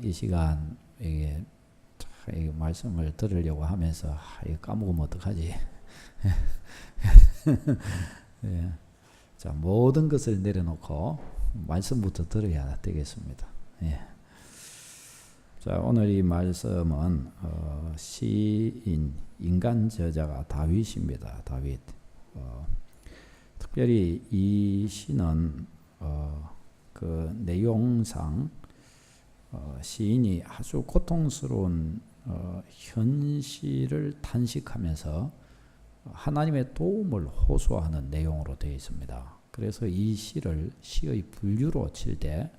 이 시간 이게 이 말씀을 들으려고 하면서 이거 까먹으면 어떡하지? 예. 자, 모든 것을 내려놓고 말씀부터 들어야 되겠습니다. 예. 자, 오늘 이 말씀은 시인, 인간 저자가 다윗입니다. 다윗. 특별히 이 시는 그 내용상 시인이 아주 고통스러운 현실을 탄식하면서 하나님의 도움을 호소하는 내용으로 되어 있습니다. 그래서 이 시를 시의 분류로 칠 때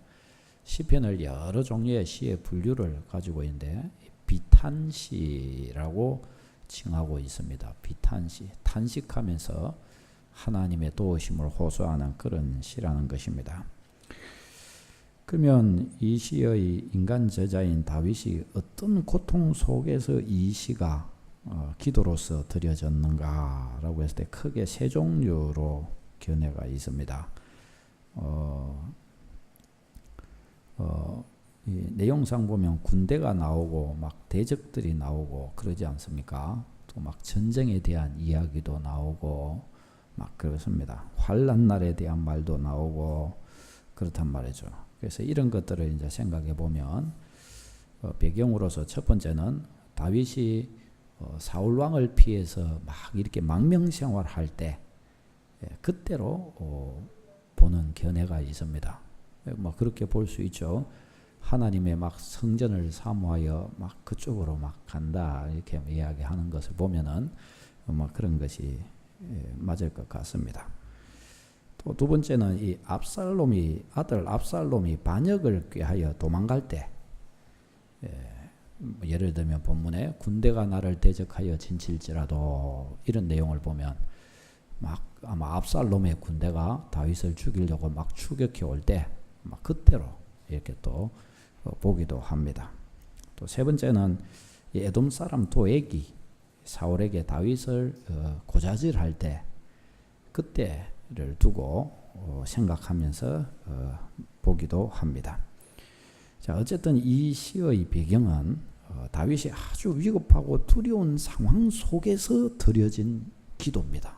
시편을 여러 종류의 시의 분류를 가지고 있는데 비탄시라고 칭하고 있습니다. 비탄시, 탄식하면서 하나님의 도우심을 호소하는 그런 시라는 것입니다. 그러면 이 시의 인간 저자인 다윗이 어떤 고통 속에서 이 시가 기도로서 드려졌는가라고 했을 때 크게 세 종류로 견해가 있습니다. 이 내용상 보면 군대가 나오고 막 대적들이 나오고 그러지 않습니까? 또 막 전쟁에 대한 이야기도 나오고 막 그렇습니다. 환난 날에 대한 말도 나오고 그렇단 말이죠. 그래서 이런 것들을 이제 생각해 보면 배경으로서 첫 번째는 다윗이 사울 왕을 피해서 막 이렇게 망명생활할 때 그때로 보는 견해가 있습니다. 뭐 그렇게 볼 수 있죠. 하나님의 막 성전을 사모하여 막 그쪽으로 막 간다 이렇게 이야기하는 것을 보면은 뭐 그런 것이 맞을 것 같습니다. 또 두 번째는 이 아들 압살롬이 반역을 꾀하여 도망갈 때, 예를 들면 본문에 군대가 나를 대적하여 진칠지라도 이런 내용을 보면 막 아마 압살롬의 군대가 다윗을 죽이려고 막 추격해 올 때 막 그때로 이렇게 또 보기도 합니다. 또 세 번째는 이 에돔 사람 도액이 사울에게 다윗을 고자질할 때 그때를 두고 생각하면서 보기도 합니다. 자, 어쨌든 이 시의 배경은 다윗이 아주 위급하고 두려운 상황 속에서 드려진 기도입니다.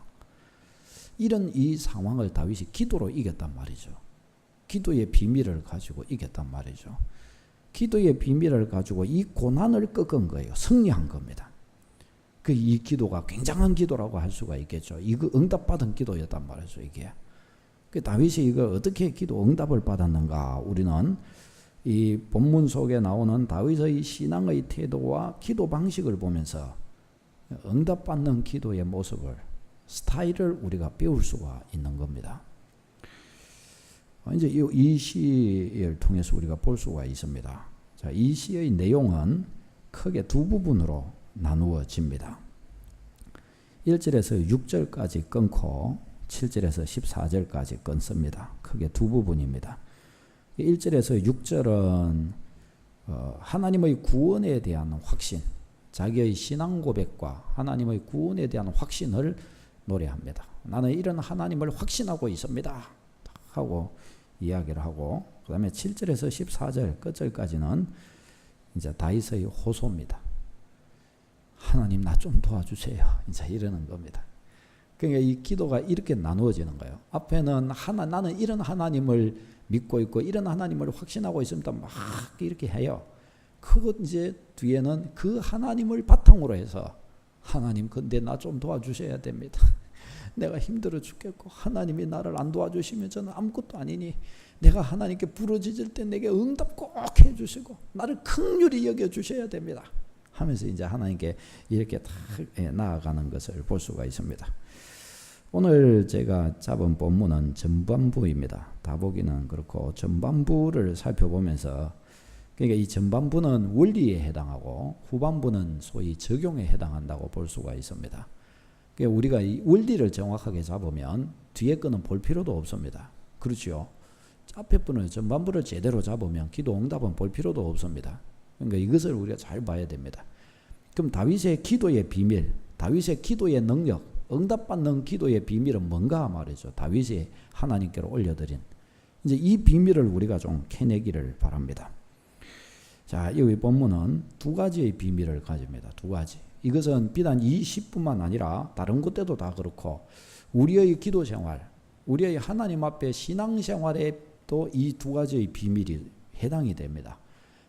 이런 이 상황을 다윗이 기도로 이겼단 말이죠. 기도의 비밀을 가지고 이겼단 말이죠. 기도의 비밀을 가지고 이 고난을 꺾은 거예요. 승리한 겁니다. 그 이 기도가 굉장한 기도라고 할 수가 있겠죠. 이거 응답받은 기도였단 말이죠. 이게. 그 다윗이 이걸 어떻게 기도 응답을 받았는가? 우리는 이 본문 속에 나오는 다윗의 신앙의 태도와 기도 방식을 보면서 응답받는 기도의 모습을, 스타일을 우리가 배울 수가 있는 겁니다. 이제 이 시를 통해서 우리가 볼 수가 있습니다. 자, 이 시의 내용은 크게 두 부분으로 나누어집니다. 1절에서 6절까지 끊고 7절에서 14절까지 끊습니다. 크게 두 부분입니다. 1절에서 6절은 하나님의 구원에 대한 확신, 자기의 신앙 고백과 하나님의 구원에 대한 확신을 노래합니다. 나는 이런 하나님을 확신하고 있습니다 하고 이야기를 하고, 그 다음에 7절에서 14절 끝절까지는 이제 다윗의 호소입니다. 하나님 나 좀 도와주세요. 이제 이러는 겁니다. 그러니까 이 기도가 이렇게 나누어지는 거예요. 앞에는 나는 이런 하나님을 믿고 있고 이런 하나님을 확신하고 있습니다. 막 이렇게 해요. 그것 이제 뒤에는 그 하나님을 바탕으로 해서 하나님 근데 나 좀 도와주셔야 됩니다. 내가 힘들어 죽겠고 하나님이 나를 안 도와주시면 저는 아무것도 아니니 내가 하나님께 부르짖을 때 내게 응답 꼭 해주시고 나를 긍휼히 여겨주셔야 됩니다 하면서 이제 하나님께 이렇게 다 나아가는 것을 볼 수가 있습니다. 오늘 제가 잡은 본문은 전반부입니다. 다 보기는 그렇고 전반부를 살펴보면서, 그러니까 이 전반부는 원리에 해당하고 후반부는 소위 적용에 해당한다고 볼 수가 있습니다. 그러니까 우리가 이 원리를 정확하게 잡으면 뒤에 거는 볼 필요도 없습니다. 그렇죠? 앞에 부분을 전반부를 제대로 잡으면 기도 응답은 볼 필요도 없습니다. 그러니까 이것을 우리가 잘 봐야 됩니다. 그럼 다윗의 기도의 비밀, 다윗의 기도의 능력, 응답받는 기도의 비밀은 뭔가 말이죠. 다윗이 하나님께로 올려드린 이제 이 비밀을 우리가 좀 캐내기를 바랍니다. 자, 이 본문은 두 가지의 비밀을 가집니다. 두 가지. 이것은 비단 이 시뿐만 아니라 다른 것들도 다 그렇고 우리의 기도 생활, 우리의 하나님 앞에 신앙 생활에도 이 두 가지의 비밀이 해당이 됩니다.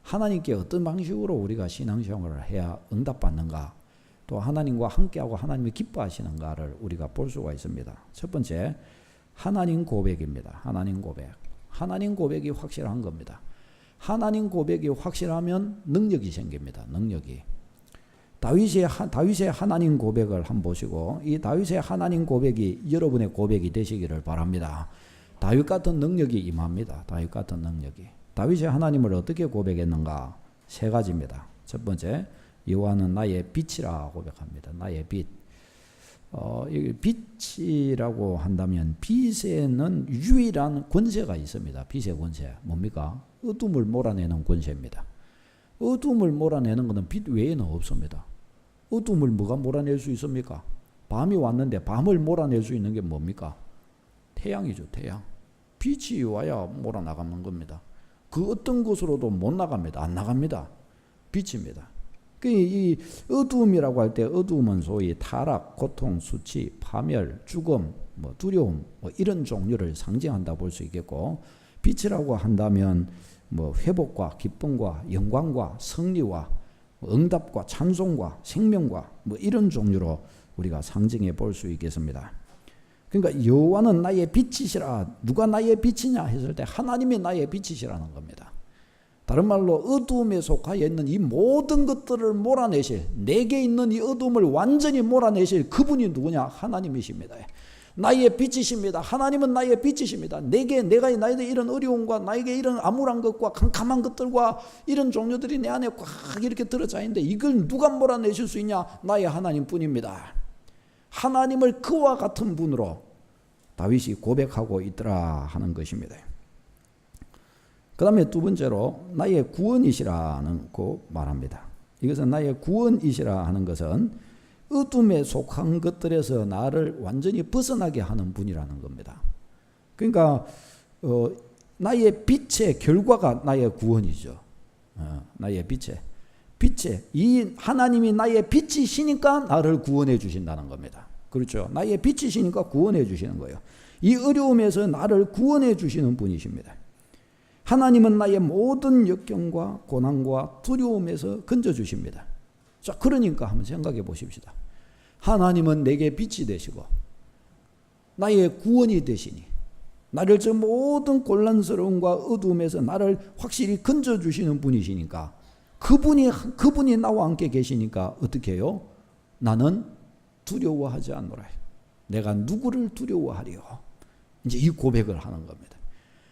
하나님께 어떤 방식으로 우리가 신앙 생활을 해야 응답받는가, 또 하나님과 함께하고 하나님이 기뻐하시는가를 우리가 볼 수가 있습니다. 첫 번째, 하나님 고백입니다. 하나님 고백. 하나님 고백이 확실한 겁니다. 하나님 고백이 확실하면 능력이 생깁니다. 능력이. 다윗의 하나님 고백을 한번 보시고 이 다윗의 하나님 고백이 여러분의 고백이 되시기를 바랍니다. 다윗 같은 능력이 임합니다. 다윗 같은 능력이. 다윗이 하나님을 어떻게 고백했는가? 세 가지입니다. 첫 번째, 여호와는 나의 빛이라 고백합니다. 나의 빛. 빛이라고 한다면 빛에는 유일한 권세가 있습니다. 빛의 권세. 뭡니까? 어둠을 몰아내는 권세입니다. 어둠을 몰아내는 것은 빛 외에는 없습니다. 어둠을 뭐가 몰아낼 수 있습니까? 밤이 왔는데 밤을 몰아낼 수 있는 게 뭡니까? 태양이죠. 태양. 빛이 와야 몰아나가는 겁니다. 그 어떤 곳으로도 못 나갑니다. 안 나갑니다. 빛입니다. 이 어두움이라고 할 때 어두움은 소위 타락, 고통, 수치, 파멸, 죽음, 두려움 이런 종류를 상징한다 볼 수 있겠고, 빛이라고 한다면 회복과 기쁨과 영광과 승리와 응답과 찬송과 생명과 이런 종류로 우리가 상징해 볼 수 있겠습니다. 그러니까 여호와는 나의 빛이시라. 누가 나의 빛이냐 했을 때 하나님이 나의 빛이시라는 겁니다. 다른 말로 어두움에 속하여 있는 이 모든 것들을 몰아내실, 내게 있는 이 어두움을 완전히 몰아내실 그분이 누구냐? 하나님이십니다. 나의 빛이십니다. 하나님은 나의 빛이십니다. 내가 나에게 이런 어려움과 나에게 이런 암울한 것과 캄캄한 것들과 이런 종류들이 내 안에 꽉 이렇게 들어차 있는데 이걸 누가 몰아내실 수 있냐? 나의 하나님뿐입니다. 하나님을 그와 같은 분으로 다윗이 고백하고 있더라 하는 것입니다. 그 다음에 두 번째로 나의 구원이시라는 거 말합니다. 이것은 나의 구원이시라 하는 것은 어둠에 속한 것들에서 나를 완전히 벗어나게 하는 분이라는 겁니다. 그러니까 나의 빛의 결과가 나의 구원이죠. 나의 빛에 이 하나님이 나의 빛이시니까 나를 구원해 주신다는 겁니다. 그렇죠. 나의 빛이시니까 구원해 주시는 거예요. 이 어려움에서 나를 구원해 주시는 분이십니다. 하나님은 나의 모든 역경과 고난과 두려움에서 건져주십니다. 자, 그러니까 한번 생각해 보십시다. 하나님은 내게 빛이 되시고 나의 구원이 되시니 나를 저 모든 곤란스러움과 어두움에서 나를 확실히 건져주시는 분이시니까 그분이 나와 함께 계시니까 어떻게 해요? 나는 두려워하지 않노라. 내가 누구를 두려워하리요? 이제 이 고백을 하는 겁니다.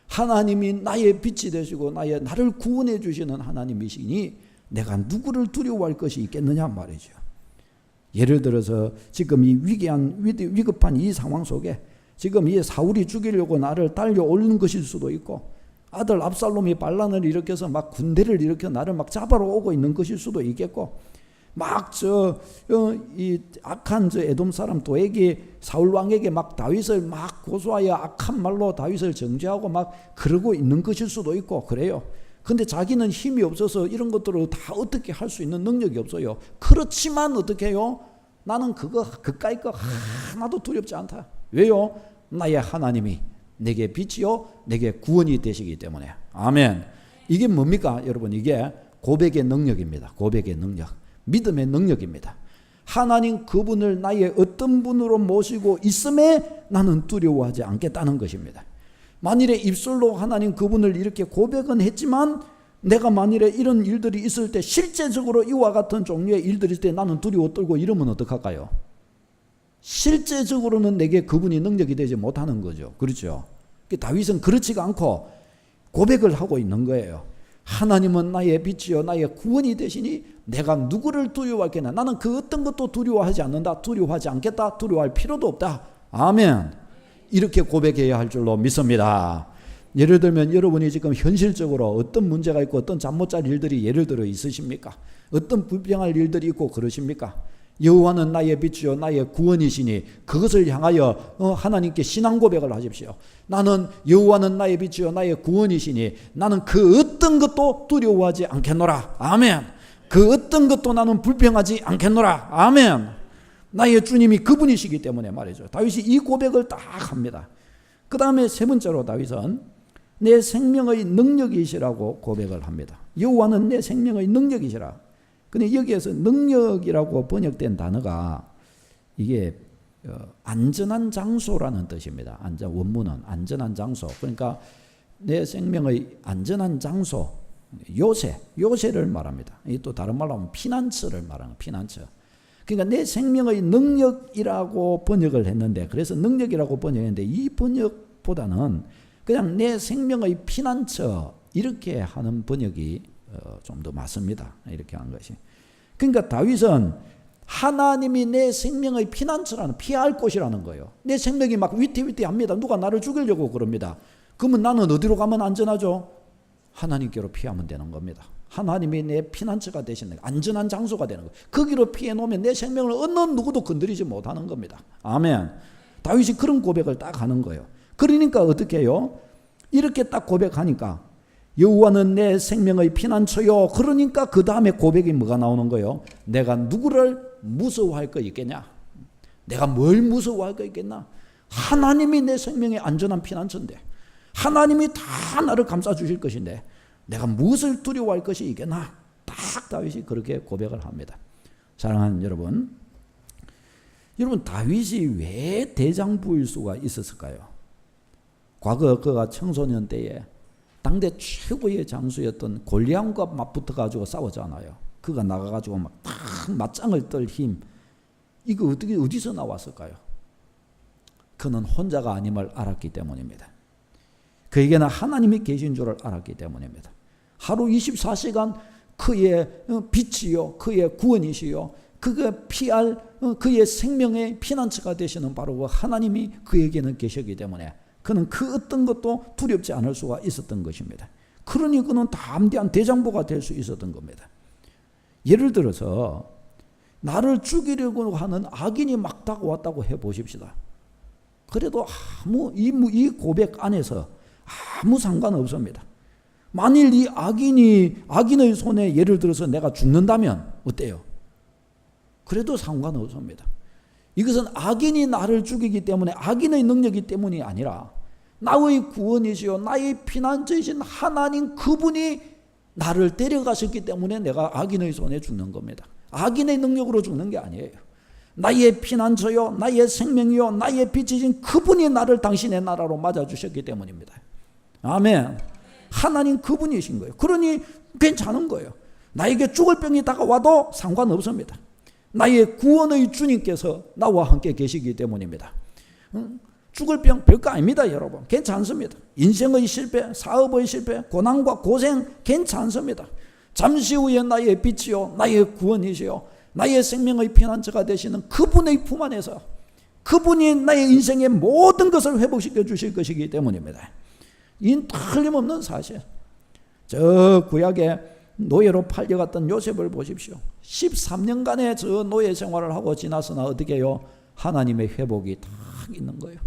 하나님이 나의 빛이 되시고 나를 구원해 주시는 하나님이시니 내가 누구를 두려워할 것이 있겠느냐 말이죠. 예를 들어서 지금 이 위급한 이 상황 속에 지금 이 사울이 죽이려고 나를 달려오는 것일 수도 있고 아들 압살롬이 반란을 일으켜서 막 군대를 일으켜 나를 막 잡아러 오고 있는 것일 수도 있겠고 막 이 악한 에돔 사람 도에게 사울 왕에게 막 다윗을 막 고소하여 악한 말로 다윗을 정죄하고 막 그러고 있는 것일 수도 있고 그래요. 근데 자기는 힘이 없어서 이런 것들을 다 어떻게 할 수 있는 능력이 없어요. 그렇지만 어떻게 해요? 나는 그까이 거 하나도 두렵지 않다. 왜요? 나의 하나님이 내게 빛이요 내게 구원이 되시기 때문에. 아멘. 이게 뭡니까 여러분? 이게 고백의 능력입니다. 고백의 능력. 믿음의 능력입니다. 하나님 그분을 나의 어떤 분으로 모시고 있음에 나는 두려워하지 않겠다는 것입니다. 만일에 입술로 하나님 그분을 이렇게 고백은 했지만 내가 만일에 이런 일들이 있을 때 실제적으로 이와 같은 종류의 일들이 있을 때 나는 두려워 떨고 이러면 어떡할까요? 실제적으로는 내게 그분이 능력이 되지 못하는 거죠. 그렇죠? 다윗은 그렇지가 않고 고백을 하고 있는 거예요. 하나님은 나의 빛이요 나의 구원이 되시니 내가 누구를 두려워하겠나. 나는 그 어떤 것도 두려워하지 않는다. 두려워하지 않겠다. 두려워할 필요도 없다. 아멘. 이렇게 고백해야 할 줄로 믿습니다. 예를 들면 여러분이 지금 현실적으로 어떤 문제가 있고 어떤 잠 못 잘 일들이 예를 들어 있으십니까? 어떤 불평할 일들이 있고 그러십니까? 여호와는 나의 빛이요 나의 구원이시니 그것을 향하여 하나님께 신앙 고백을 하십시오. 나는 여호와는 나의 빛이요 나의 구원이시니 나는 그 어떤 것도 두려워하지 않겠노라. 아멘. 그 어떤 것도 나는 불평하지 않겠노라. 아멘. 나의 주님이 그분이시기 때문에 말이죠. 다윗이 이 고백을 딱 합니다. 그 다음에 세 번째로 다윗은 내 생명의 능력이시라고 고백을 합니다. 여호와는 내 생명의 능력이시라. 근데 여기에서 능력이라고 번역된 단어가 이게 안전한 장소라는 뜻입니다. 원문은 안전한 장소. 그러니까 내 생명의 안전한 장소, 요새를 말합니다. 이게 또 다른 말로 하면 피난처를 말하는 피난처. 그러니까 내 생명의 능력이라고 번역을 했는데, 그래서 능력이라고 번역했는데 이 번역보다는 그냥 내 생명의 피난처 이렇게 하는 번역이 좀 더 맞습니다. 이렇게 한 것이. 그러니까 다윗은 하나님이 내 생명의 피난처라는 피할 곳이라는 거예요. 내 생명이 막 위태위태합니다. 누가 나를 죽이려고 그럽니다. 그러면 나는 어디로 가면 안전하죠? 하나님께로 피하면 되는 겁니다. 하나님이 내 피난처가 되시는 거예요. 안전한 장소가 되는 거예요. 거기로 피해 놓으면 내 생명을 어느 누구도 건드리지 못하는 겁니다. 아멘. 다윗이 그런 고백을 딱 하는 거예요. 그러니까 어떻게 해요? 이렇게 딱 고백하니까 여호와는 내 생명의 피난처요. 그러니까 그 다음에 고백이 뭐가 나오는 거예요? 내가 누구를 무서워할 거 있겠냐? 내가 뭘 무서워할 거 있겠나? 하나님이 내 생명의 안전한 피난처인데, 하나님이 다 나를 감싸 주실 것인데 내가 무엇을 두려워할 것이 있겠나? 딱 다윗이 그렇게 고백을 합니다. 사랑하는 여러분, 다윗이 왜 대장부일 수가 있었을까요? 과거 그가 청소년 때에 당대 최고의 장수였던 골리앗과 맞붙어 가지고 싸웠잖아요. 그가 나가 가지고 막 딱 맞짱을 떨 힘, 이거 어디서 나왔을까요? 그는 혼자가 아님을 알았기 때문입니다. 그에게는 하나님이 계신 줄을 알았기 때문입니다. 하루 24시간 그의 빛이요, 그의 구원이시요, 그가 피할 그의 생명의 피난처가 되시는 바로 그 하나님이 그에게는 계시기 때문에 그는 그 어떤 것도 두렵지 않을 수가 있었던 것입니다. 그러니 그는 담대한 대장부가 될 수 있었던 겁니다. 예를 들어서 나를 죽이려고 하는 악인이 막 다가왔다고 해보십시다. 그래도 이 고백 안에서 아무 상관없습니다. 만일 이 악인의 손에 예를 들어서 내가 죽는다면 어때요? 그래도 상관없습니다. 이것은 악인이 나를 죽이기 때문에, 악인의 능력이 때문이 아니라 나의 구원이시요 나의 피난처이신 하나님 그분이 나를 데려가셨기 때문에 내가 악인의 손에 죽는 겁니다. 악인의 능력으로 죽는 게 아니에요. 나의 피난처요 나의 생명이요 나의 빛이신 그분이 나를 당신의 나라로 맞아주셨기 때문입니다. 아멘. 하나님 그분이신 거예요. 그러니 괜찮은 거예요. 나에게 죽을 병이 다가와도 상관없습니다. 나의 구원의 주님께서 나와 함께 계시기 때문입니다. 죽을 병 별거 아닙니다, 여러분. 괜찮습니다. 인생의 실패, 사업의 실패, 고난과 고생 괜찮습니다. 잠시 후에 나의 빛이요 나의 구원이시요 나의 생명의 피난처가 되시는 그분의 품 안에서 그분이 나의 인생의 모든 것을 회복시켜 주실 것이기 때문입니다. 이 틀림없는 사실. 저 구약에 노예로 팔려갔던 요셉을 보십시오. 13년간의 저 노예 생활을 하고 지났으나 어떻게 해요? 하나님의 회복이 딱 있는 거예요.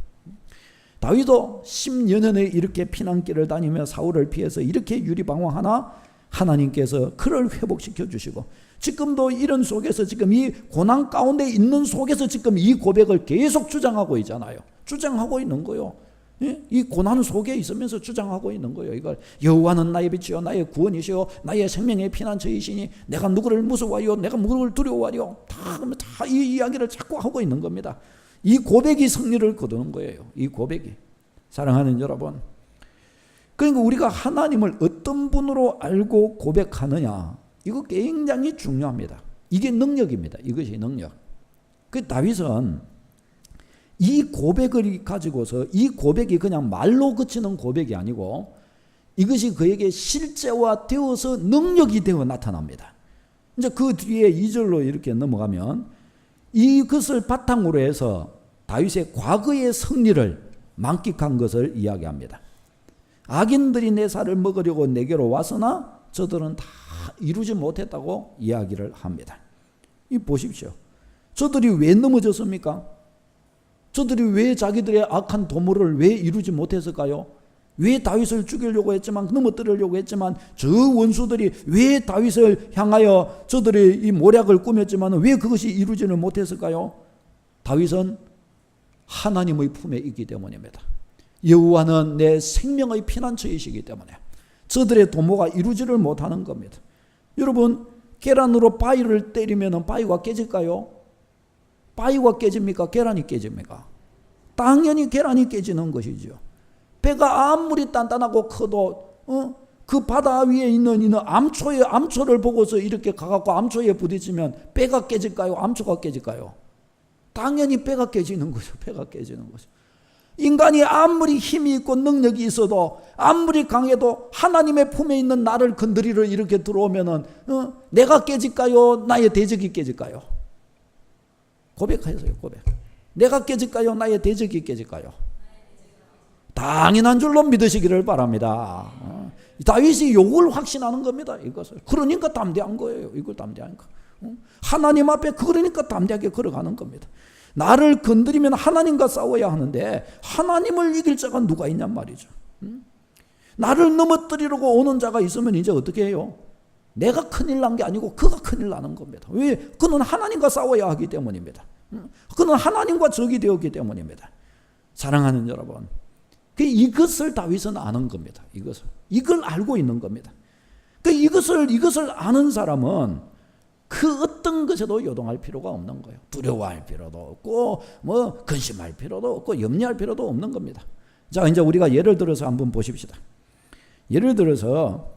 다윗도 10여 년에 이렇게 피난길을 다니며 사울을 피해서 이렇게 유리방황하나 하나님께서 그를 회복시켜 주시고, 지금도 이런 속에서 지금 이 고난 가운데 있는 속에서 지금 이 고백을 계속 주장하고 있잖아요. 주장하고 있는 거예요. 이 고난 속에 있으면서 주장하고 있는 거예요. 이걸 여호와는 나의 빛이요 나의 구원이시요 나의 생명의 피난처이시니 내가 누구를 무서워하요 내가 누구를 두려워하려, 다 이 이야기를 자꾸 하고 있는 겁니다. 이 고백이 승리를 거두는 거예요. 이 고백이. 사랑하는 여러분, 그러니까 우리가 하나님을 어떤 분으로 알고 고백하느냐, 이거 굉장히 중요합니다. 이게 능력입니다. 이것이 능력. 그 다윗은 이 고백을 가지고서, 이 고백이 그냥 말로 그치는 고백이 아니고 이것이 그에게 실제화되어서 능력이 되어 나타납니다. 이제 그 뒤에 2절로 이렇게 넘어가면 이것을 바탕으로 해서 다윗의 과거의 승리를 만끽한 것을 이야기합니다. 악인들이 내 살을 먹으려고 내게로 왔으나 저들은 다 이루지 못했다고 이야기를 합니다. 이 보십시오. 저들이 왜 넘어졌습니까? 저들이 왜 자기들의 악한 도모를 왜 이루지 못했을까요? 왜 다윗을 죽이려고 했지만, 넘어뜨리려고 했지만, 저 원수들이 왜 다윗을 향하여 저들의 이 모략을 꾸몄지만 왜 그것이 이루지는 못했을까요? 다윗은 하나님의 품에 있기 때문입니다. 여호와는 내 생명의 피난처이시기 때문에 저들의 도모가 이루지를 못하는 겁니다. 여러분, 계란으로 바위를 때리면 바위가 깨질까요? 바위가 깨집니까? 계란이 깨집니까? 당연히 계란이 깨지는 것이죠. 배가 아무리 단단하고 커도 그 바다 위에 있는 암초를 보고서 이렇게 가갖고 암초에 부딪히면 배가 깨질까요? 암초가 깨질까요? 당연히 배가 깨지는 거죠. 배가 깨지는 거죠. 인간이 아무리 힘이 있고 능력이 있어도, 아무리 강해도 하나님의 품에 있는 나를 건드리러 이렇게 들어오면은 내가 깨질까요? 나의 대적이 깨질까요? 고백하세요. 고백. 내가 깨질까요? 나의 대적이 깨질까요? 당연한 줄로 믿으시기를 바랍니다. 다윗이 요걸 확신하는 겁니다. 이것을. 그러니까 담대한 거예요. 이걸 담대한 거. 하나님 앞에 그러니까 담대하게 걸어가는 겁니다. 나를 건드리면 하나님과 싸워야 하는데 하나님을 이길 자가 누가 있냔 말이죠. 나를 넘어뜨리려고 오는 자가 있으면 이제 어떻게 해요? 내가 큰일 난 게 아니고 그가 큰일 나는 겁니다. 왜? 그는 하나님과 싸워야 하기 때문입니다. 그는 하나님과 적이 되었기 때문입니다. 사랑하는 여러분, 이것을 다윗은 아는 겁니다. 이걸 알고 있는 겁니다. 이것을 아는 사람은 그 어떤 것에도 요동할 필요가 없는 거예요. 두려워할 필요도 없고, 근심할 필요도 없고, 염려할 필요도 없는 겁니다. 자, 이제 우리가 예를 들어서 한번 보십시다. 예를 들어서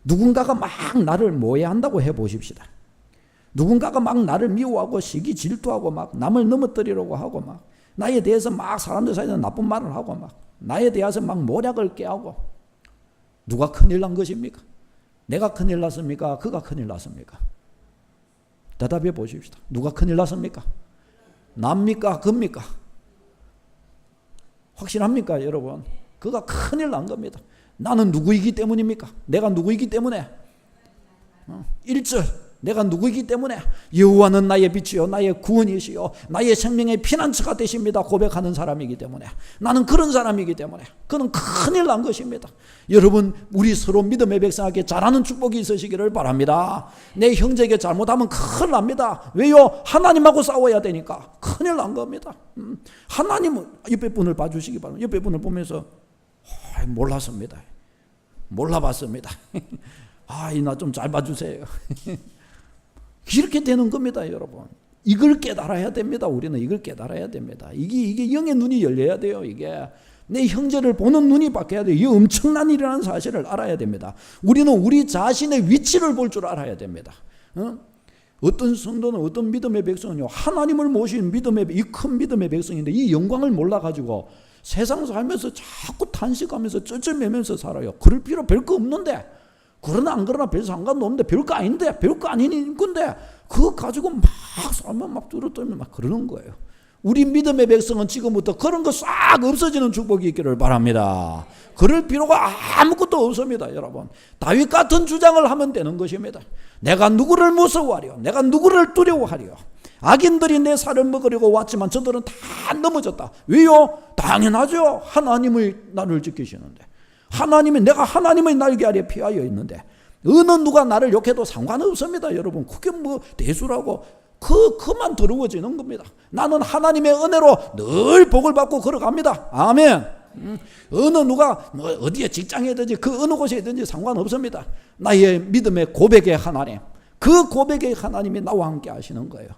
누군가가 막 나를 모해한다고 해 보십시다. 누군가가 막 나를 미워하고 시기 질투하고 막 남을 넘어뜨리려고 하고 막 나에 대해서 막 사람들 사이에서 나쁜 말을 하고 막 나에 대해서 막 모략을 깨하고, 누가 큰일 난 것입니까? 내가 큰일 났습니까? 그가 큰일 났습니까? 대답해 보십시다. 누가 큰일 났습니까? 납니까? 겁니까? 확실합니까, 여러분? 그가 큰일 난 겁니다. 나는 누구이기 때문입니까? 내가 누구이기 때문에 1절 내가 누구이기 때문에 여호와는 나의 빛이요 나의 구원이시요 나의 생명의 피난처가 되십니다 고백하는 사람이기 때문에, 나는 그런 사람이기 때문에 그는 큰일 난 것입니다. 여러분, 우리 서로 믿음의 백성에게 잘하는 축복이 있으시기를 바랍니다. 내 형제에게 잘못하면 큰일 납니다. 왜요? 하나님하고 싸워야 되니까 큰일 난 겁니다. 하나님은 옆에 분을 봐주시기 바랍니다. 옆에 분을 보면서 몰랐습니다. 몰라봤습니다. 나 좀 잘 봐주세요. 이렇게 되는 겁니다, 여러분. 이걸 깨달아야 됩니다. 우리는 이걸 깨달아야 됩니다. 이게 영의 눈이 열려야 돼요. 이게 내 형제를 보는 눈이 바뀌어야 돼요. 이 엄청난 일이라는 사실을 알아야 됩니다. 우리는 우리 자신의 위치를 볼 줄 알아야 됩니다. 어떤 성도는, 어떤 믿음의 백성은요, 하나님을 모신 이 큰 믿음의 백성인데 이 영광을 몰라가지고 세상 살면서 자꾸 탄식하면서 쩔쩔매면서 살아요. 그럴 필요 별거 없는데, 그러나 안 그러나 별 상관도 없는데, 별거 아닌데, 별거 아닌 건데 그거 가지고 막 살면 막 뚜루뚜루 막 그러는 거예요. 우리 믿음의 백성은 지금부터 그런 거 싹 없어지는 축복이 있기를 바랍니다. 그럴 필요가 아무것도 없습니다, 여러분. 다윗 같은 주장을 하면 되는 것입니다. 내가 누구를 무서워하려, 내가 누구를 두려워하려. 악인들이 내 살을 먹으려고 왔지만 저들은 다 넘어졌다. 왜요? 당연하죠. 하나님의 나를 지키시는데, 내가 하나님의 날개 아래 피하여 있는데 어느 누가 나를 욕해도 상관없습니다, 여러분. 그게 대수라고. 그만 더러워지는 겁니다. 나는 하나님의 은혜로 늘 복을 받고 걸어갑니다. 아멘. 어느 누가 어디에 직장이든지 그 어느 곳에 있든지 상관없습니다. 나의 믿음의 고백의 하나님, 그 고백의 하나님이 나와 함께 하시는 거예요.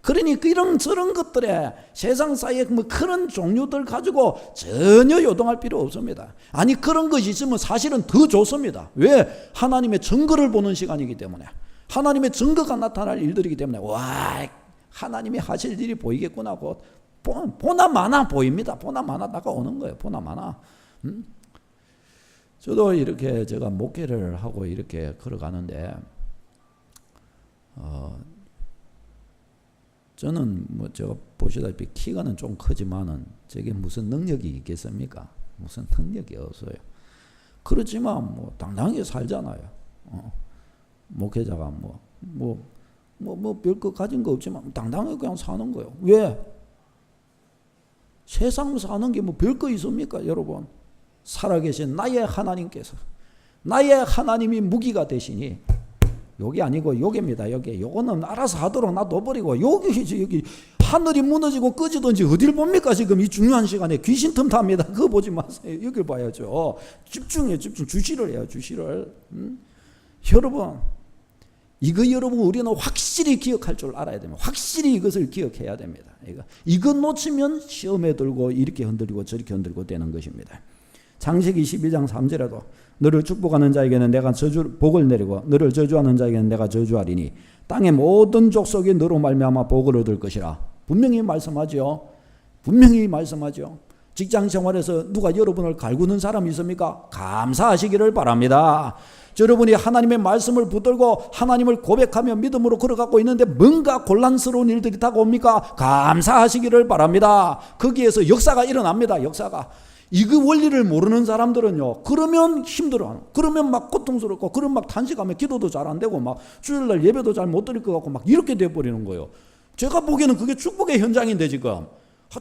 그러니 저런 것들에 세상 사이에 그런 종류들 가지고 전혀 요동할 필요 없습니다. 아니, 그런 것이 있으면 사실은 더 좋습니다. 왜? 하나님의 증거를 보는 시간이기 때문에, 하나님의 증거가 나타날 일들이기 때문에, 와, 하나님이 하실 일이 보이겠구나 하고 보나마나 보입니다. 보나마나 다가오는 거예요. 보나마나. 저도 이렇게 제가 목회를 하고 이렇게 걸어가는데, 저는 제가 보시다시피 키가는 좀 크지만은 저게 무슨 능력이 있겠습니까? 무슨 능력이 없어요. 그렇지만 당당하게 살잖아요. 목회자가 뭐 별거 가진 거 없지만 당당하게 그냥 사는 거예요. 왜? 세상 사는 게 뭐 별거 있습니까, 여러분? 살아계신 나의 하나님께서, 나의 하나님이 무기가 되시니, 여기 아니고 여기입니다. 여기. 요거는 알아서 하도록 놔둬버리고, 여기 하늘이 무너지고 꺼지든지 어딜 봅니까? 지금 이 중요한 시간에 귀신 틈탑니다. 그거 보지 마세요. 여길 봐야죠. 집중. 주시를 해요. 주시를. 여러분, 여러분 우리는 확실히 기억할 줄 알아야 됩니다. 확실히 이것을 기억해야 됩니다. 이거 놓치면 시험에 들고 이렇게 흔들리고 저렇게 흔들고 되는 것입니다. 창세기 12장 3절에도 너를 축복하는 자에게는 내가 복을 내리고 너를 저주하는 자에게는 내가 저주하리니 땅의 모든 족속이 너로 말미암아 복을 얻을 것이라. 분명히 말씀하죠. 분명히 말씀하죠. 직장 생활에서 누가 여러분을 갈구는 사람이 있습니까? 감사하시기를 바랍니다. 여러분이 하나님의 말씀을 붙들고 하나님을 고백하며 믿음으로 걸어가고 있는데 뭔가 곤란스러운 일들이 다가옵니까? 감사하시기를 바랍니다. 거기에서 역사가 일어납니다. 역사가. 이거 원리를 모르는 사람들은요, 그러면 힘들어. 그러면 막 고통스럽고, 그러면 막 탄식하며 기도도 잘 안 되고, 막 주일날 예배도 잘 못 드릴 것 같고, 막 이렇게 돼버리는 거예요. 제가 보기에는 그게 축복의 현장인데 지금.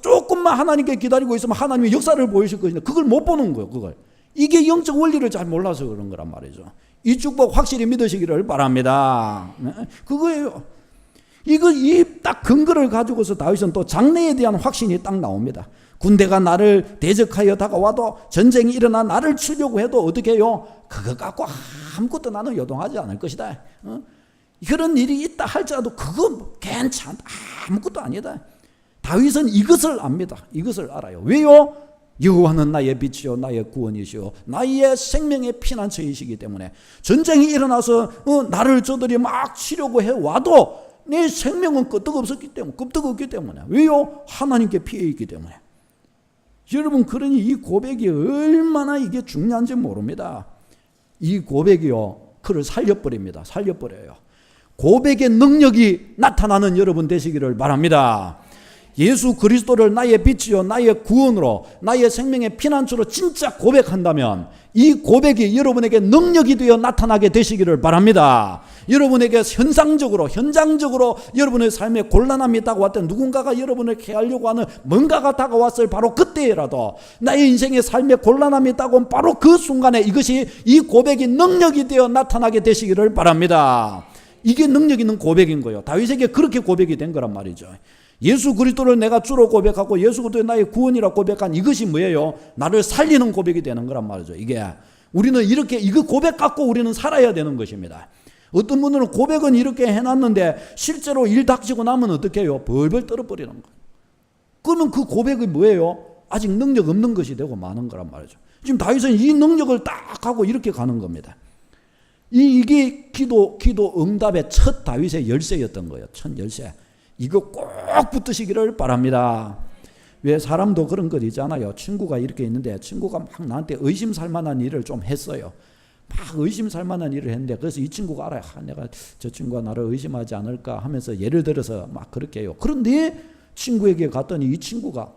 조금만 하나님께 기다리고 있으면 하나님의 역사를 보이실 것인데 그걸 못 보는 거예요. 그걸. 이게 영적 원리를 잘 몰라서 그런 거란 말이죠. 이 축복 확실히 믿으시기를 바랍니다. 그거예요. 이 딱 근거를 가지고서 다윗은 또 장래에 대한 확신이 딱 나옵니다. 군대가 나를 대적하여 다가와도 전쟁이 일어나 나를 치려고 해도 어떻게 해요? 그거 갖고 아무것도 나는 요동하지 않을 것이다. 그런 일이 있다 할지라도 그건 괜찮다. 아무것도 아니다. 다윗은 이것을 압니다. 이것을 알아요. 왜요? 여호와는 나의 빛이요 나의 구원이시요 나의 생명의 피난처이시기 때문에 전쟁이 일어나서 나를 저들이 막 치려고 해와도 내 생명은 끄떡없기 때문에 왜요? 하나님께 피해 있기 때문에. 여러분, 그러니 이 고백이 얼마나 이게 중요한지 모릅니다. 이 고백이요, 그를 살려버립니다. 살려버려요. 고백의 능력이 나타나는 여러분 되시기를 바랍니다. 예수 그리스도를 나의 빛이요 나의 구원으로 나의 생명의 피난처로 진짜 고백한다면 이 고백이 여러분에게 능력이 되어 나타나게 되시기를 바랍니다. 여러분에게 현장적으로 여러분의 삶에 곤란함이 다가왔던 누군가가 여러분을 해하려고 하는 뭔가가 다가왔을 바로 그때라도 나의 인생의 삶에 곤란함이 다가온 바로 그 순간에 이것이 이 고백이 능력이 되어 나타나게 되시기를 바랍니다. 이게 능력 있는 고백인 거예요. 다윗에게 그렇게 고백이 된 거란 말이죠. 예수 그리스도를 내가 주로 고백하고 예수 그리스도의 나의 구원이라고 고백한 이것이 뭐예요? 나를 살리는 고백이 되는 거란 말이죠. 이게 우리는 이렇게 이거 고백 갖고 우리는 살아야 되는 것입니다. 어떤 분들은 고백은 이렇게 해놨는데 실제로 일 닥치고 나면 어떻게 해요? 벌벌 떨어버리는 거예요. 그러면 그 고백이 뭐예요? 아직 능력 없는 것이 되고 마는 거란 말이죠. 지금 다윗은 이 능력을 딱 하고 이렇게 가는 겁니다. 이게 기도 응답의 첫 다윗의 열쇠였던 거예요. 첫 열쇠. 이거 꼭 붙드시기를 바랍니다. 왜 사람도 그런 것 있잖아요. 친구가 이렇게 있는데 친구가 막 나한테 의심살만한 일을 좀 했어요. 막 의심살만한 일을 했는데 그래서 이 친구가 알아요. 내가 저 친구가 나를 의심하지 않을까 하면서 예를 들어서 막 그렇게 해요. 그런데 친구에게 갔더니 이 친구가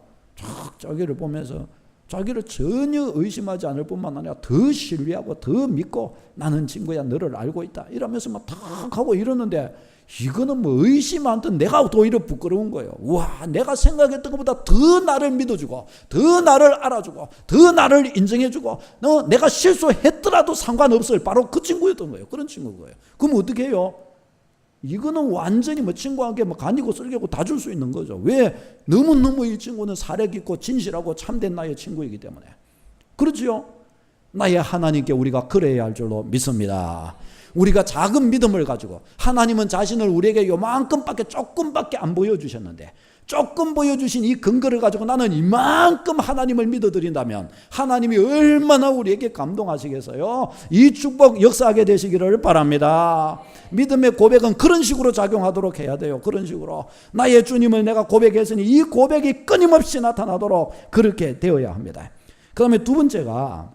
자기를 보면서 자기를 전혀 의심하지 않을 뿐만 아니라 더 신뢰하고 더 믿고 나는 친구야 너를 알고 있다 이러면서 막 탁 하고 이러는데 이거는 뭐 의심 안 든 내가 오히려 부끄러운 거예요. 와, 내가 생각했던 것보다 더 나를 믿어주고 더 나를 알아주고 더 나를 인정해주고 내가 실수했더라도 상관없을 바로 그 친구였던 거예요. 그런 친구인 거예요. 그럼 어떻게 해요? 이거는 완전히 뭐 친구한테 뭐 간이고 쓸개고 다 줄 수 있는 거죠. 왜? 너무너무 이 친구는 사려 깊고 진실하고 참된 나의 친구이기 때문에. 그렇지요? 나의 하나님께 우리가 그래야 할 줄로 믿습니다. 우리가 작은 믿음을 가지고 하나님은 자신을 우리에게 요만큼밖에 조금밖에 안 보여주셨는데 조금 보여주신 이 근거를 가지고 나는 이만큼 하나님을 믿어드린다면 하나님이 얼마나 우리에게 감동하시겠어요? 이 축복 역사하게 되시기를 바랍니다. 믿음의 고백은 그런 식으로 작용하도록 해야 돼요. 그런 식으로 나의 주님을 내가 고백했으니 이 고백이 끊임없이 나타나도록 그렇게 되어야 합니다. 그 다음에 두 번째가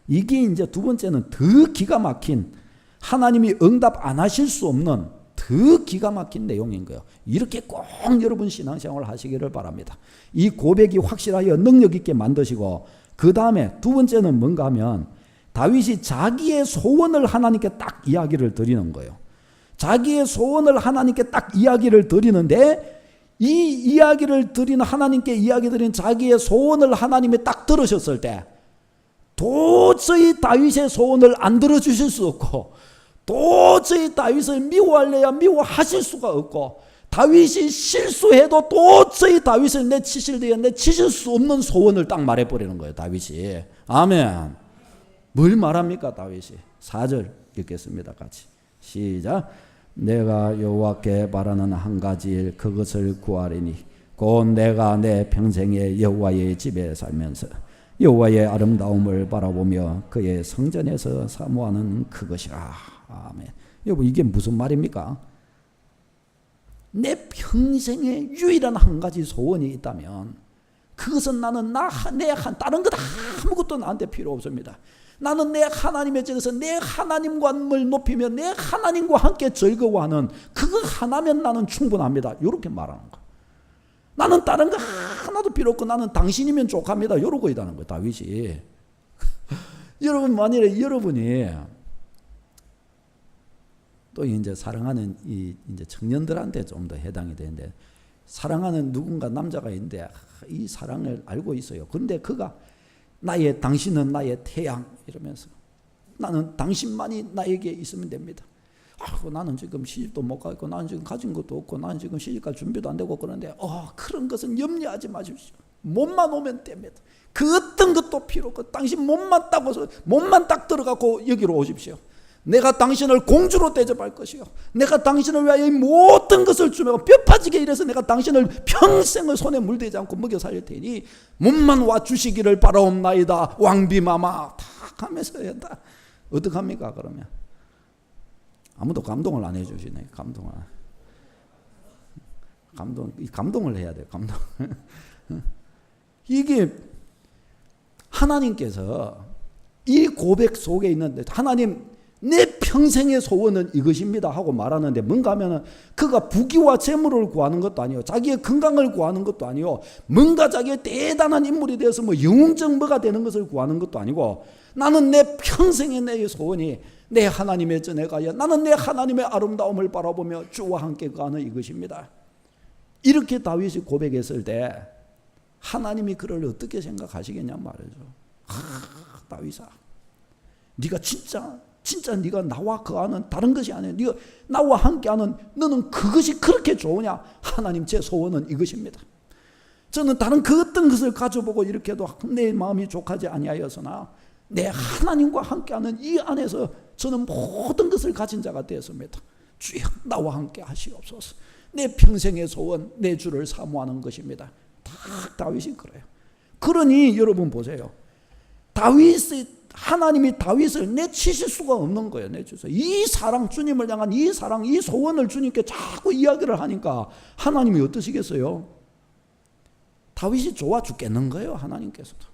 이게 이제 두 번째는 더 기가 막힌 하나님이 응답 안 하실 수 없는 더 기가 막힌 내용인 거예요. 이렇게 꼭 여러분 신앙생활을 하시기를 바랍니다. 이 고백이 확실하여 능력 있게 만드시고 그 다음에 두 번째는 뭔가 하면 다윗이 자기의 소원을 하나님께 딱 이야기를 드리는 거예요. 자기의 소원을 하나님께 딱 이야기를 드리는데, 이 이야기를 드리는, 하나님께 이야기 드린 자기의 소원을 하나님이 딱 들으셨을 때 도저히 다윗의 소원을 안 들어주실 수 없고, 도저히 다윗을 미워할래야 미워하실 수가 없고, 다윗이 실수해도 도저히 다윗을 내치실 수 없는 소원을 딱 말해버리는 거예요, 다윗이. 아멘. 뭘 말합니까, 다윗이? 4절 읽겠습니다, 같이. 시작. 내가 여호와께 바라는 한 가지 일, 그것을 구하리니 곧 내가 내 평생에 여호와의 집에 살면서 여호와의 아름다움을 바라보며 그의 성전에서 사모하는 그것이라. 아멘. 여러분, 이게 무슨 말입니까? 내 평생에 유일한 한 가지 소원이 있다면 그것은 나는 다른 것 아무것도 나한테 필요 없습니다. 나는 내 하나님의 집에서 내 하나님과를 높이며 내 하나님과 함께 즐거워하는 그거 하나면 나는 충분합니다. 이렇게 말하는 거. 나는 다른 거 하나도 필요 없고 나는 당신이면 족합니다. 이러고 있다는 거예요, 다윗이. 여러분, 만일에 여러분이 또 이제 사랑하는 이제 청년들한테 좀 더 해당이 되는데, 사랑하는 누군가 남자가 있는데 이 사랑을 알고 있어요. 그런데 그가 당신은 나의 태양 이러면서 나는 당신만이 나에게 있으면 됩니다. 나는 지금 시집도 못 가고 나는 지금 가진 것도 없고 나는 지금 시집갈 준비도 안 되고 그런데 그런 것은 염려하지 마십시오. 몸만 오면 됩니다. 그 어떤 것도 필요 없고 당신 몸만 딱 들어가고 여기로 오십시오. 내가 당신을 공주로 대접할 것이요, 내가 당신을 위하여 모든 것을 주며 뼈 빠지게 일해서 내가 당신을 평생을 손에 물대지 않고 먹여 살릴 테니 몸만 와 주시기를 바라옵나이다 왕비마마 탁 하면서 한다. 어떡합니까 그러면? 아무도 감동을 안 해주시네. 감동을 해야 돼요. 감동. 이게 하나님께서 이 고백 속에 있는데, 하나님 내 평생의 소원은 이것입니다 하고 말하는데, 뭔가 하면은 그가 부귀와 재물을 구하는 것도 아니요, 자기의 건강을 구하는 것도 아니요, 뭔가 자기의 대단한 인물이 되어서 영웅적 뭐가 되는 것을 구하는 것도 아니고, 나는 내 평생의 내 소원이 내 하나님의 전에 가야 나는 내 하나님의 아름다움을 바라보며 주와 함께 가는 이것입니다. 이렇게 다윗이 고백했을 때 하나님이 그를 어떻게 생각하시겠냐 말이죠. 다윗아, 네가 진짜 네가 나와 거하는 다른 것이 아니야. 네가 나와 함께하는 너는 그것이 그렇게 좋으냐? 하나님, 제 소원은 이것입니다. 저는 다른 그 어떤 것을 가져보고 이렇게 해도 내 마음이 족하지 아니하였으나 내 하나님과 함께하는 이 안에서 저는 모든 것을 가진 자가 되었습니다. 주여, 나와 함께 하시옵소서. 내 평생의 소원, 내 주를 사모하는 것입니다. 다윗이 그래요. 그러니 여러분 보세요. 하나님이 다윗을 내치실 수가 없는 거예요. 내주세요. 이 사랑, 주님을 향한 이 사랑, 이 소원을 주님께 자꾸 이야기를 하니까 하나님이 어떠시겠어요? 다윗이 좋아 죽겠는 거예요, 하나님께서도.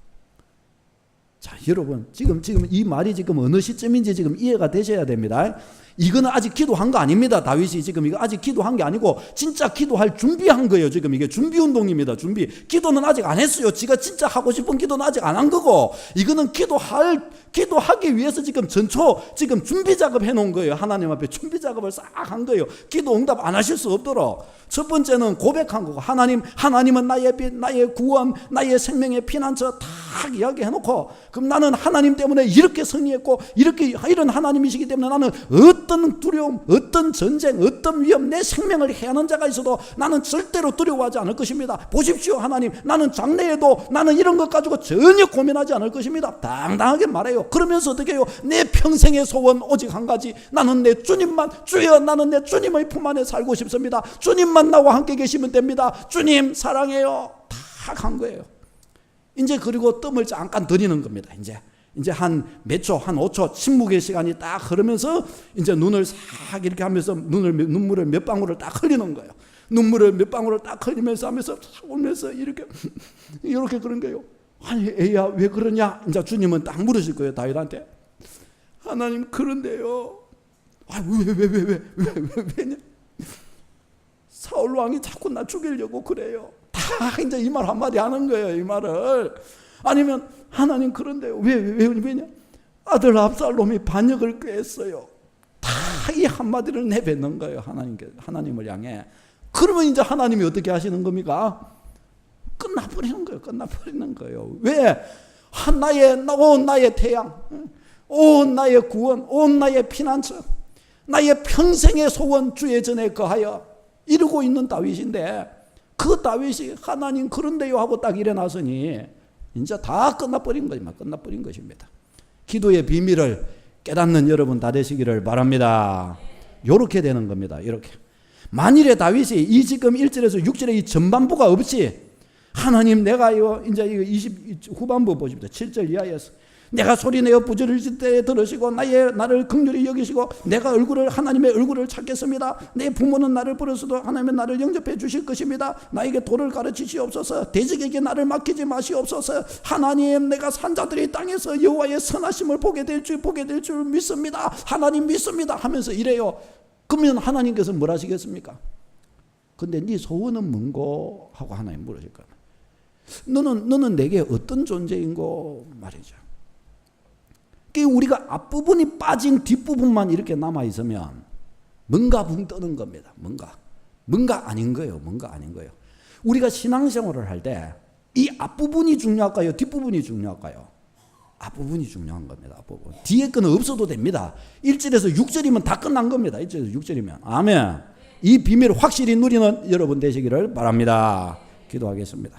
자, 여러분, 지금 이 말이 지금 어느 시점인지 지금 이해가 되셔야 됩니다. 이거는 아직 기도한 거 아닙니다. 다윗이 지금 이거 아직 기도한 게 아니고 진짜 기도할 준비한 거예요. 지금 이게 준비 운동입니다. 준비. 기도는 아직 안 했어요. 지가 진짜 하고 싶은 기도는 아직 안 한 거고, 이거는 기도하기 위해서 지금 지금 준비 작업 해놓은 거예요. 하나님 앞에 준비 작업을 싹 한 거예요. 기도 응답 안 하실 수 없도록. 첫 번째는 고백한 거고, 하나님은 나의 구원, 나의 생명의 피난처 딱 이야기해놓고, 그럼 나는 하나님 때문에 이렇게 승리했고 이런 하나님이시기 때문에 나는 어떤 두려움, 어떤 전쟁, 어떤 위험, 내 생명을 해하는 자가 있어도 나는 절대로 두려워하지 않을 것입니다. 보십시오, 하나님, 나는 장래에도 나는 이런 것 가지고 전혀 고민하지 않을 것입니다. 당당하게 말해요. 그러면서 어떻게 해요? 내 평생의 소원 오직 한 가지, 나는 내 주님만, 주여, 나는 내 주님의 품 안에 살고 싶습니다. 주님만 나와 함께 계시면 됩니다. 주님 사랑해요. 다 한 거예요. 이제 그리고 뜸을 잠깐 들이는 겁니다. 이제 한 몇 초, 한 5초 침묵의 시간이 딱 흐르면서 이제 눈을 싹 이렇게 하면서 눈물을 몇 방울을 딱 흘리는 거예요. 눈물을 몇 방울을 딱 흘리면서 하면서 울면서 이렇게 그런 거예요. 아니, 애야, 왜 그러냐? 이제 주님은 딱 물으실 거예요, 다윗한테. 하나님, 그런데요. 왜냐? 사울 왕이 자꾸 나 죽이려고 그래요. 다 이제 이 말 한마디 하는 거예요, 이 말을. 아니면 하나님, 그런데요. 왜냐? 아들 압살롬이 반역을 꾀했어요. 다 이 한마디를 내뱉는 거예요. 하나님을 향해. 그러면 이제 하나님이 어떻게 하시는 겁니까? 끝나버리는 거예요. 끝나버리는 거예요. 왜? 온 나의 태양, 온 나의 구원, 온 나의 피난처, 나의 평생의 소원 주의 전에 거하여 이루고 있는 다윗인데, 그 다윗이 하나님 그런데요 하고 딱 일어나서니 이제 다 끝나버린 거지만 끝나버린 것입니다. 기도의 비밀을 깨닫는 여러분 다 되시기를 바랍니다. 이렇게 되는 겁니다. 이렇게. 만일에 다윗이 이 지금 1절에서 6절에 이 전반부가 없이 하나님 내가요 이제 이거 20 후반부 보십니다. 7절 이하에서 내가 소리내어 부르짖을 때 들으시고 나를 긍휼히 여기시고 내가 하나님의 얼굴을 찾겠습니다. 내 부모는 나를 버렸어도 하나님은 나를 영접해 주실 것입니다. 나에게 도를 가르치시옵소서. 대적에게 나를 맡기지 마시옵소서. 하나님 내가 산자들이 땅에서 여호와의 선하심을 보게 될 줄 믿습니다. 하나님 믿습니다 하면서 이래요. 그러면 하나님께서 뭘 하시겠습니까? 근데 네 소원은 뭔고? 하고 하나님 물으실 거예요. 너는 내게 어떤 존재인고 말이죠. 우리가 앞부분이 빠진 뒷부분만 이렇게 남아있으면 뭔가 붕 뜨는 겁니다. 뭔가 아닌 거예요. 뭔가 아닌 거예요. 우리가 신앙생활을 할 때 이 앞부분이 중요할까요? 뒷부분이 중요할까요? 앞부분이 중요한 겁니다. 앞부분. 뒤에 거는 없어도 됩니다. 1절에서 6절이면 다 끝난 겁니다. 1절에서 6절이면. 아멘. 이 비밀을 확실히 누리는 여러분 되시기를 바랍니다. 기도하겠습니다.